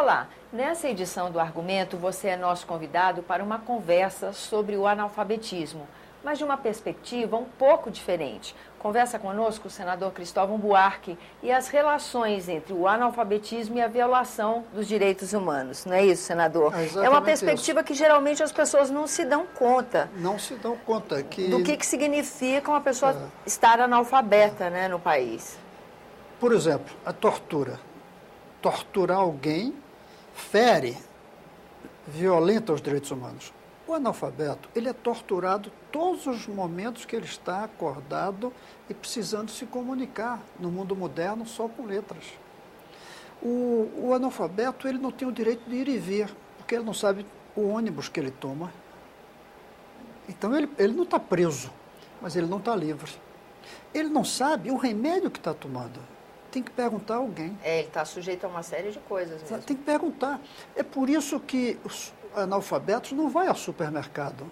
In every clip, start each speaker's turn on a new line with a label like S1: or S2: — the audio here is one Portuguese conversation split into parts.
S1: Olá, nessa edição do Argumento, você é nosso convidado para uma conversa sobre o analfabetismo, mas de uma perspectiva um pouco diferente. Conversa conosco o senador Cristóvão Buarque e as relações entre o analfabetismo e a violação dos direitos humanos. Não é isso, senador? É uma perspectiva que geralmente as pessoas não se dão conta.
S2: Não se dão conta
S1: do que significa uma pessoa estar analfabeta, né, no país.
S2: Por exemplo, a tortura. Torturar alguém fere, violenta os direitos humanos. O analfabeto, ele é torturado todos os momentos que ele está acordado e precisando se comunicar no mundo moderno só com letras. O analfabeto, ele não tem o direito de ir e vir, porque ele não sabe o ônibus que ele toma. Então, ele não está preso, mas ele não está livre. Ele não sabe o remédio que está tomando. Tem que perguntar a alguém.
S1: Ele está sujeito a uma série de coisas mesmo.
S2: Tem que perguntar. É por isso que os analfabetos não vão ao supermercado.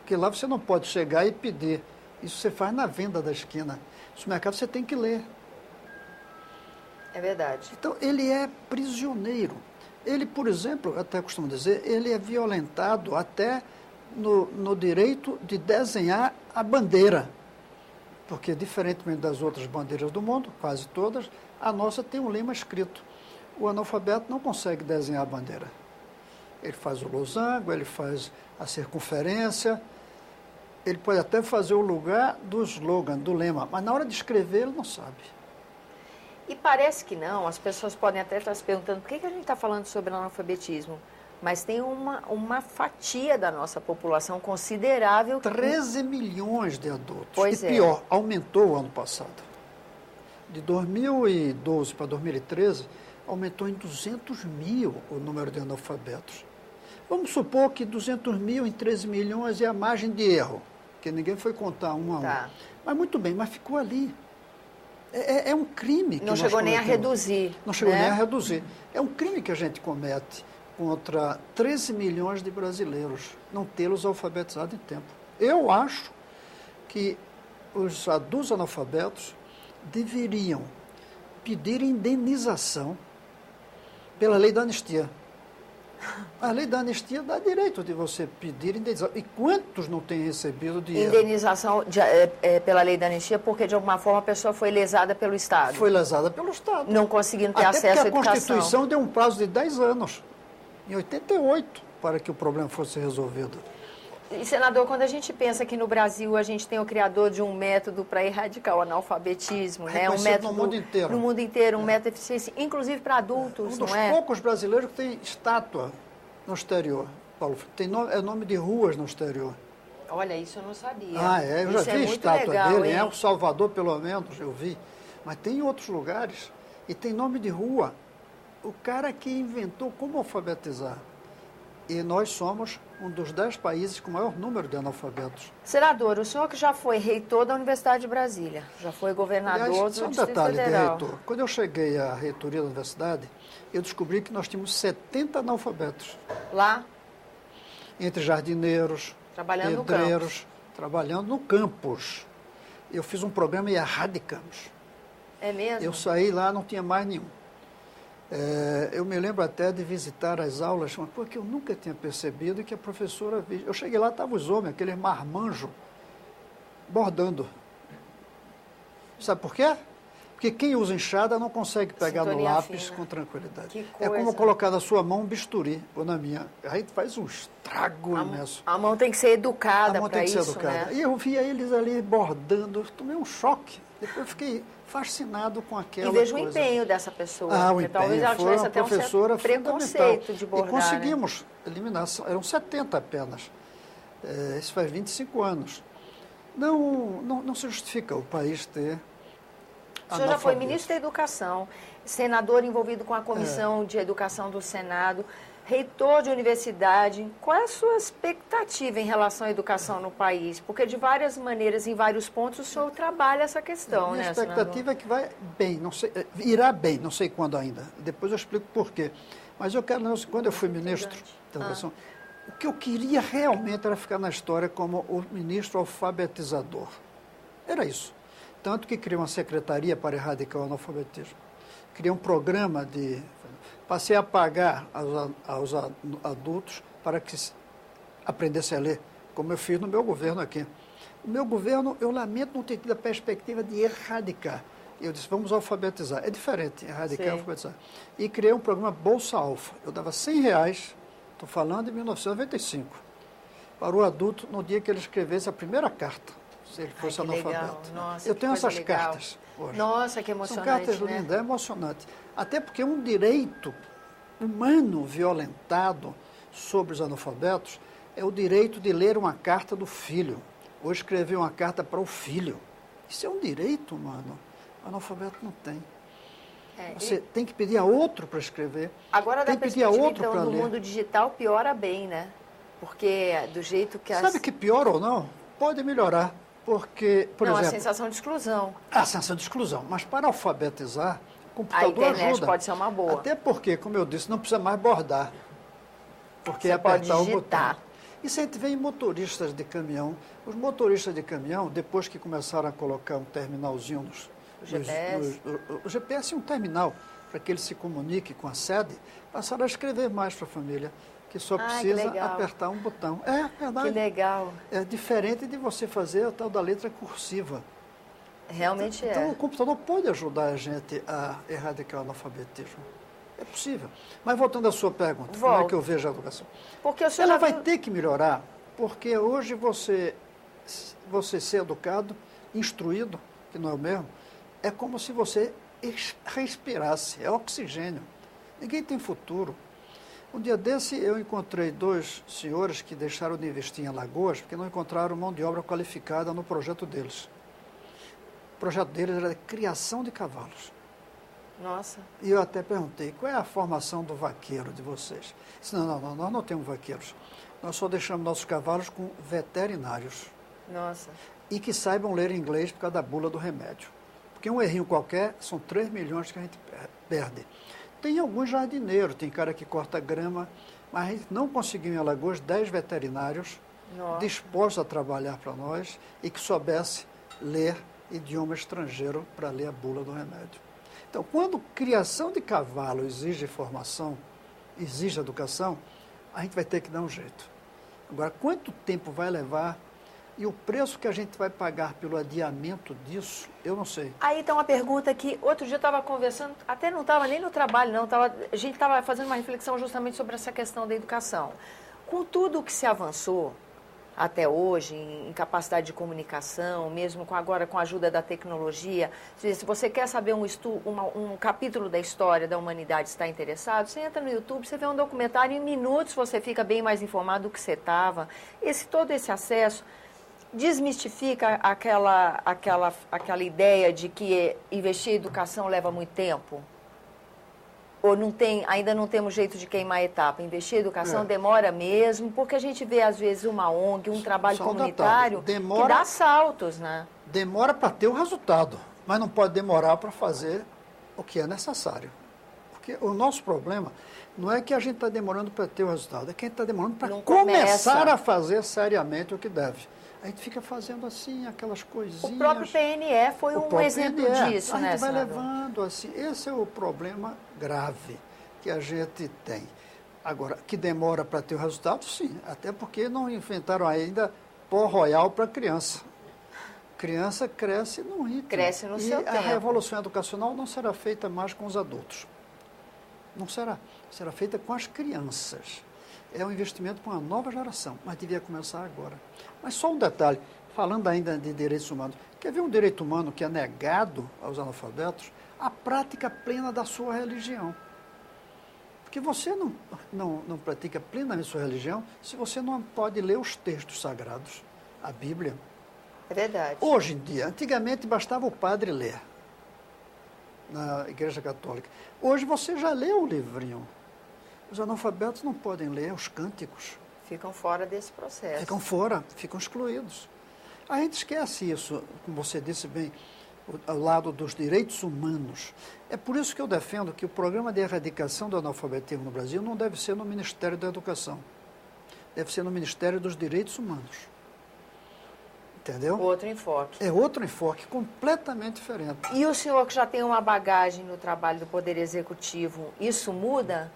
S2: Porque lá você não pode chegar e pedir. Isso você faz na venda da esquina. No supermercado você tem que ler.
S1: É verdade.
S2: Então, ele é prisioneiro. Ele, por exemplo, até costumo dizer, ele é violentado até no direito de desenhar a bandeira. Porque, diferentemente das outras bandeiras do mundo, quase todas, a nossa tem um lema escrito. O analfabeto não consegue desenhar a bandeira. Ele faz o losango, ele faz a circunferência, ele pode até fazer o lugar do slogan, do lema, mas na hora de escrever ele não sabe.
S1: E parece que não, as pessoas podem até estar se perguntando por que a gente está falando sobre analfabetismo. Mas tem uma fatia da nossa população considerável.
S2: 13 milhões de adultos.
S1: Pois
S2: e pior, aumentou o ano passado. De 2012 para 2013, aumentou em 200 mil o número de analfabetos. Vamos supor que 200 mil em 13 milhões é a margem de erro, que ninguém foi contar um a um.
S1: Tá.
S2: Mas muito bem, mas ficou ali. É um crime que
S1: não chegou nem a reduzir.
S2: Não chegou nem a reduzir. É um crime que a gente comete contra 13 milhões de brasileiros, não tê-los alfabetizados em tempo. Eu acho que os adultos analfabetos deveriam pedir indenização pela lei da anistia. A lei da anistia dá direito de você pedir indenização. E quantos não têm recebido dinheiro?
S1: Indenização pela lei da anistia porque, de alguma forma, a pessoa foi lesada pelo Estado.
S2: Foi lesada pelo Estado.
S1: Não conseguindo ter
S2: Até
S1: acesso à educação.
S2: porque a Constituição deu um prazo de 10 anos. Em 88, para que o problema fosse resolvido.
S1: E, senador, quando a gente pensa que no Brasil a gente tem o criador de um método para erradicar o analfabetismo, né? Um método
S2: no mundo inteiro.
S1: No mundo inteiro, um método eficiente, inclusive para adultos,
S2: não é? Um dos poucos brasileiros que tem estátua no exterior, Paulo. É nome de ruas no exterior.
S1: Olha, isso eu não sabia.
S2: Eu já vi estátua
S1: legal,
S2: dele,
S1: hein?
S2: em El Salvador, pelo menos, eu vi. Mas tem em outros lugares, e tem nome de rua. O cara que inventou como alfabetizar. E nós somos um dos 10 países com o maior número de analfabetos.
S1: Senador, o senhor que já foi reitor da Universidade de Brasília, já foi governador do Distrito
S2: detalhe
S1: Federal.
S2: de reitor. Quando eu cheguei à reitoria da universidade, eu descobri que nós tínhamos 70 analfabetos.
S1: Lá?
S2: Entre jardineiros,
S1: trabalhando
S2: pedreiros, trabalhando no campus. Eu fiz um programa e erradicamos.
S1: É mesmo?
S2: Eu saí lá, não tinha mais nenhum. Eu me lembro até de visitar as aulas, porque eu nunca tinha percebido que a professora... Eu cheguei lá, estavam os homens, aqueles marmanjos, bordando. Sabe por quê? Porque quem usa enxada não consegue pegar no lápis com tranquilidade. É como colocar na sua mão um bisturi, ou na minha. Aí faz um estrago imenso.
S1: A mão tem que ser educada para isso,
S2: A mão tem que ser educada.
S1: Né?
S2: E eu via eles ali bordando, tomei um choque. Depois eu fiquei fascinado com aquela coisa.
S1: E vejo o empenho dessa pessoa.
S2: O empenho.
S1: Talvez ela tivesse até um certo preconceito de bordar.
S2: E conseguimos eliminar, eram 70 apenas. Isso faz 25 anos. Não se justifica o país ter...
S1: O senhor já foi ministro da Educação, senador envolvido com a Comissão de Educação do Senado, reitor de universidade. Qual é a sua expectativa em relação à educação no país? Porque, de várias maneiras, em vários pontos, o senhor trabalha essa questão,
S2: né, senador? A expectativa é que vai bem, não sei, irá bem, não sei quando ainda. Depois eu explico por quê. Mas eu quero, quando eu fui ministro da Educação, o que eu queria realmente era ficar na história como o ministro alfabetizador. Era isso. Tanto que criei uma secretaria para erradicar o analfabetismo. Criei um programa Passei a pagar aos adultos para que aprendessem a ler, como eu fiz no meu governo aqui. No meu governo, eu lamento não ter tido a perspectiva de erradicar. Eu disse, vamos alfabetizar. É diferente, erradicar e alfabetizar. E criei um programa Bolsa Alfa. Eu dava R$100, estou falando em 1995, para o adulto no dia que ele escrevesse a primeira carta, se ele fosse analfabeto.
S1: Nossa,
S2: eu tenho essas cartas hoje.
S1: Nossa, que emocionante.
S2: São cartas lindas, é emocionante. Até porque um direito humano violentado sobre os analfabetos é o direito de ler uma carta do filho, ou escrever uma carta para o filho. Isso é um direito humano. O analfabeto não tem. Você tem que pedir a outro para escrever.
S1: Agora,
S2: tem
S1: da
S2: que pedir a outro
S1: perspectiva,
S2: para
S1: então, do
S2: ler.
S1: mundo digital, piora bem, né? Porque do jeito que as...
S2: Sabe que pior ou não? Pode melhorar. Porque, por
S1: não,
S2: exemplo...
S1: a sensação de exclusão.
S2: A sensação de exclusão. Mas para alfabetizar, o computador
S1: a internet
S2: ajuda.
S1: pode ser uma boa.
S2: Até porque, como eu disse, não precisa mais bordar. Porque
S1: Você
S2: é apertar
S1: pode
S2: o botão.
S1: digitar.
S2: Isso a gente vê em motoristas de caminhão. Os motoristas de caminhão, depois que começaram a colocar um terminalzinho
S1: O GPS.
S2: O GPS é um terminal para que ele se comunique com a sede, passaram a escrever mais para a família, que só precisa apertar um botão. É verdade.
S1: Que legal.
S2: É diferente de você fazer a tal da letra cursiva.
S1: Realmente
S2: Então, o computador pode ajudar a gente a erradicar o analfabetismo. É possível. Mas voltando à sua pergunta, como é que eu vejo a educação?
S1: Porque o senhor
S2: Ela vai ter que melhorar, porque hoje você ser educado, instruído, que não é o mesmo, é como se você respirasse, é oxigênio. Ninguém tem futuro. Um dia desse eu encontrei 2 senhores que deixaram de investir em Alagoas porque não encontraram mão de obra qualificada no projeto deles. O projeto deles era de criação de cavalos.
S1: Nossa.
S2: E eu até perguntei, qual é a formação do vaqueiro de vocês? Disse, não, nós não temos vaqueiros. Nós só deixamos nossos cavalos com veterinários.
S1: Nossa.
S2: E que saibam ler inglês por causa da bula do remédio. Porque um errinho qualquer, são 3 milhões que a gente perde. Tem alguns jardineiros, tem cara que corta grama, mas a gente não conseguiu em Alagoas 10 veterinários dispostos a trabalhar para nós e que soubesse ler idioma estrangeiro para ler a bula do remédio. Então, quando criação de cavalo exige formação, exige educação, a gente vai ter que dar um jeito. Agora, quanto tempo vai levar e o preço que a gente vai pagar pelo adiamento disso, eu não sei.
S1: Aí está uma pergunta que outro dia eu estava conversando, até não estava nem no trabalho, não, a gente estava fazendo uma reflexão justamente sobre essa questão da educação. Com tudo o que se avançou até hoje, em capacidade de comunicação, mesmo agora com a ajuda da tecnologia, se você quer saber um capítulo da história da humanidade, está interessado, você entra no YouTube, você vê um documentário, em minutos você fica bem mais informado do que você estava. Todo esse acesso desmistifica aquela ideia de que investir em educação leva muito tempo? Ou ainda não temos jeito de queimar a etapa? Investir em educação demora mesmo, porque a gente vê, às vezes, uma ONG, um trabalho comunitário que dá saltos, né?
S2: Demora para ter o resultado, mas não pode demorar para fazer o que é necessário. Porque o nosso problema não é que a gente está demorando para ter o resultado, é que a gente está demorando para começar a fazer seriamente o que deve. A gente fica fazendo assim, aquelas coisinhas.
S1: O próprio PNE foi um exemplo disso, né,
S2: a gente vai
S1: senador?
S2: levando assim. Esse é o problema grave que a gente tem. Agora, que demora para ter o resultado, sim. Até porque não inventaram ainda pó royal para criança. Criança cresce no ritmo.
S1: Cresce no seu tempo.
S2: E a revolução educacional não será feita mais com os adultos. Não será. Será feita com as crianças. É um investimento para uma nova geração, mas devia começar agora. Mas só um detalhe, falando ainda de direitos humanos. Quer ver um direito humano que é negado aos analfabetos? A prática plena da sua religião. Porque você não pratica plenamente sua religião se você não pode ler os textos sagrados, a Bíblia.
S1: É verdade.
S2: Hoje em dia, antigamente bastava o padre ler na Igreja Católica. Hoje você já leu o livrinho. Os analfabetos não podem ler os cânticos.
S1: Ficam fora desse processo.
S2: Ficam fora, ficam excluídos. A gente esquece isso, como você disse bem, ao lado dos direitos humanos. É por isso que eu defendo que o programa de erradicação do analfabetismo no Brasil não deve ser no Ministério da Educação. Deve ser no Ministério dos Direitos Humanos. Entendeu?
S1: Outro enfoque.
S2: É outro enfoque, completamente diferente.
S1: E o senhor que já tem uma bagagem no trabalho do Poder Executivo, isso muda?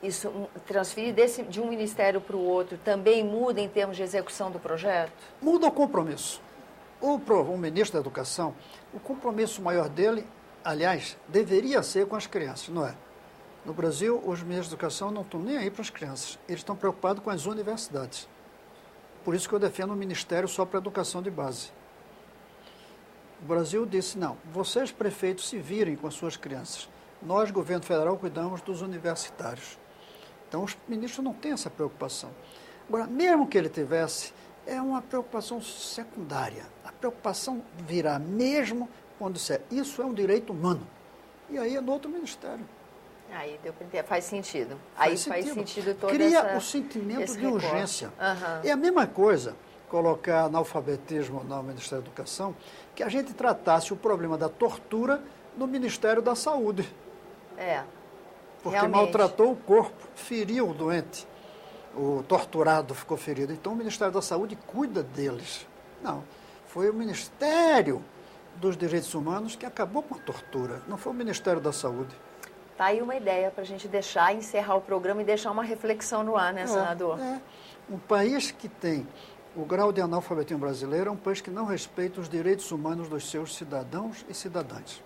S1: Isso transferir de um ministério para o outro também muda em termos de execução do projeto?
S2: Muda o compromisso. O ministro da Educação, o compromisso maior dele, aliás, deveria ser com as crianças, não é? No Brasil, os ministros da Educação não estão nem aí para as crianças. Eles estão preocupados com as universidades. Por isso que eu defendo um ministério só para a educação de base. O Brasil disse, não, vocês prefeitos se virem com as suas crianças. Nós, governo federal, cuidamos dos universitários. Então, os ministros não têm essa preocupação. Agora, mesmo que ele tivesse, é uma preocupação secundária. A preocupação virá mesmo quando disser, isso é um direito humano. E aí é no outro ministério.
S1: Aí deu para entender, faz sentido. Aí faz sentido todo
S2: Cria o sentimento de urgência.
S1: Uhum.
S2: É a mesma coisa colocar analfabetismo no Ministério da Educação, que a gente tratasse o problema da tortura no Ministério da Saúde. Porque
S1: realmente
S2: maltratou o corpo, feriu o doente, o torturado ficou ferido. Então o Ministério da Saúde cuida deles. Não, foi o Ministério dos Direitos Humanos que acabou com a tortura, não foi o Ministério da Saúde.
S1: Está aí uma ideia para a gente encerrar o programa e deixar uma reflexão no ar, né, senador?
S2: Um país que tem o grau de analfabetismo brasileiro é um país que não respeita os direitos humanos dos seus cidadãos e cidadãs.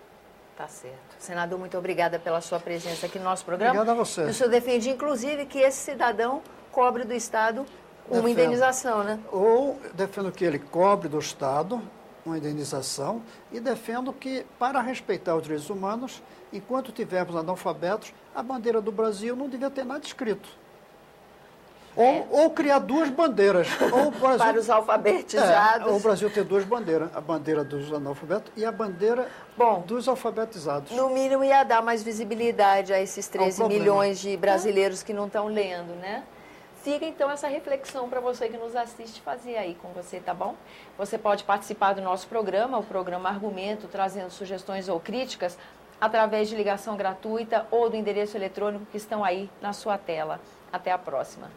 S1: Tá certo. Senador, muito obrigada pela sua presença aqui no nosso programa.
S2: Obrigado a você.
S1: O senhor defende, inclusive, que esse cidadão cobre do Estado uma indenização, né?
S2: Ou defendo que ele cobre do Estado uma indenização e defendo que, para respeitar os direitos humanos, enquanto tivermos analfabetos, a bandeira do Brasil não devia ter nada escrito. Ou criar duas bandeiras. Ou Brasil,
S1: para os alfabetizados.
S2: Ou o Brasil ter duas bandeiras, a bandeira dos analfabetos e a bandeira dos alfabetizados.
S1: No mínimo ia dar mais visibilidade a esses 13 milhões de brasileiros que não estão lendo, né? Fica então essa reflexão para você que nos assiste fazer aí com você, tá bom? Você pode participar do nosso programa, o programa Argumento, trazendo sugestões ou críticas através de ligação gratuita ou do endereço eletrônico que estão aí na sua tela. Até a próxima.